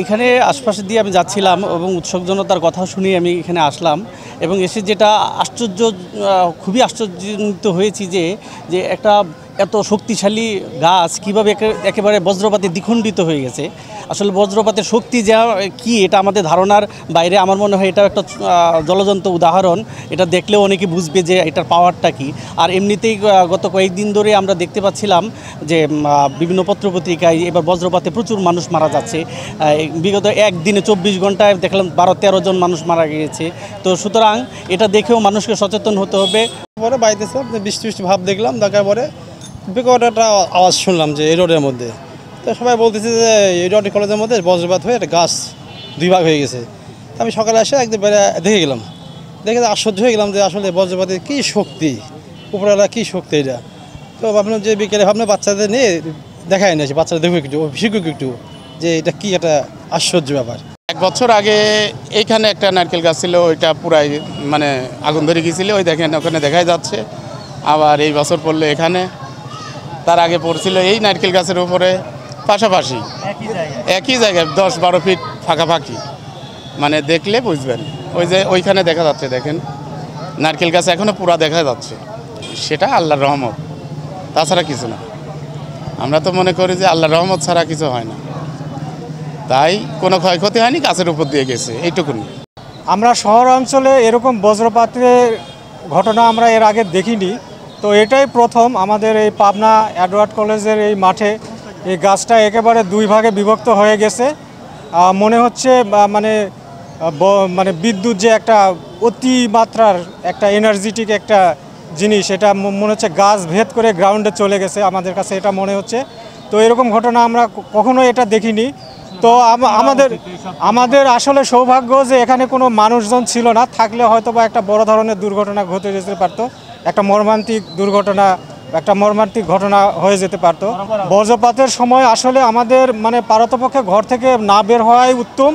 এখানে আশপাশে দিয়ে আমি যাচ্ছিলাম এবং উৎসুকজনতার কথা শুনে আমি এখানে আসলাম এবং এসে যেটা খুবই আশ্চর্যান্বিত হয়েছি যে একটা এত শক্তিশালী গাছ কীভাবে একেবারে বজ্রপাতে দ্বিখণ্ডিত হয়ে গেছে। আসলে বজ্রপাতের শক্তি যা কি এটা আমাদের ধারণার বাইরে। আমার মনে হয় এটা একটা জ্বলজ্বন্ত উদাহরণ। এটা দেখলেও অনেকে বুঝবে যে এটার পাওয়ারটা কি। আর এমনিতেই গত কয়েকদিন ধরে আমরা দেখতে পাচ্ছিলাম যে বিভিন্ন পত্রপত্রিকায় এবার বজ্রপাতে প্রচুর মানুষ মারা যাচ্ছে। বিগত একদিনে 24 ঘন্টায় দেখলাম 12-13 জন মানুষ মারা গিয়েছে। তো সুতরাং এটা দেখেও মানুষকে সচেতন হতে হবে। পরে বাড়িতে বৃষ্টি ভাব দেখলাম, দেখার পরে বিকট একটা আওয়াজ শুনলাম যে এই রোডের মধ্যে। তো সবাই বলতেছে যে এই রোড কলেজের মধ্যে বজ্রপাত হয়ে একটা গাছ 2 ভাগ হয়ে গেছে। আমি সকালে এসে একদিন দেখে গেলাম, দেখে আশ্চর্য হয়ে গেলাম যে আসলে বজ্রপাতের কী শক্তি, উপরওয়ালা কী শক্তি এটা। তো ভাবলাম যে বিকেলে বাচ্চাদের নিয়ে দেখায় নিয়েছি, বাচ্চারা দেখুক একটু, শিখুক একটু যে এটা কী একটা আশ্চর্য ব্যাপার। 1 বছর আগে এইখানে একটা নারকেল গাছ ছিল, ওইটা পুরাই মানে আগুন ধরে গিয়েছিল, ওই দেখেন ওখানে দেখাই যাচ্ছে। আবার এই বছর পড়লো এখানে, তার আগে পড়ছিল এই নারকেল গাছের উপরে পাশাপাশি একই জায়গায় 10-12 ফিট ফাঁকাফাঁকি। মানে দেখলে বুঝবেন, ওই যে ওইখানে দেখা যাচ্ছে, দেখেন নারকেল গাছ এখনও পুরা দেখা যাচ্ছে। সেটা আল্লাহর রহমত, তাছাড়া কিছু না। আমরা তো মনে করি যে আল্লাহর রহমত ছাড়া কিছু হয় না, তাই কোনো ক্ষয়ক্ষতি হয়নি, গাছের উপর দিয়ে গেছে, এইটুকুনি। আমরা শহর অঞ্চলে এরকম বজ্রপাতের ঘটনা আমরা এর আগে দেখিনি। তো এটাই প্রথম আমাদের এই পাবনা এডওয়ার্ড কলেজের এই মাঠে এই গাছটা একেবারে 2 ভাগে বিভক্ত হয়ে গেছে। মনে হচ্ছে মানে বিদ্যুৎ যে একটা অতিমাত্রার একটা এনার্জেটিক একটা জিনিস, এটা মনে হচ্ছে গাছ ভেদ করে গ্রাউন্ডে চলে গেছে, আমাদের কাছে এটা মনে হচ্ছে। তো এরকম ঘটনা আমরা কখনো এটা দেখিনি। তো আমাদের আসলে সৌভাগ্য যে এখানে কোনো মানুষজন ছিল না, থাকলে হয়তো বা একটা বড় ধরনের দুর্ঘটনা ঘটে যেতে পারতো, একটা মর্মান্তিক ঘটনা হয়ে যেতে পারতো। বজ্রপাতের সময় আসলে আমাদের মানে পারতপক্ষে ঘর থেকে না বের হওয়াই উত্তম।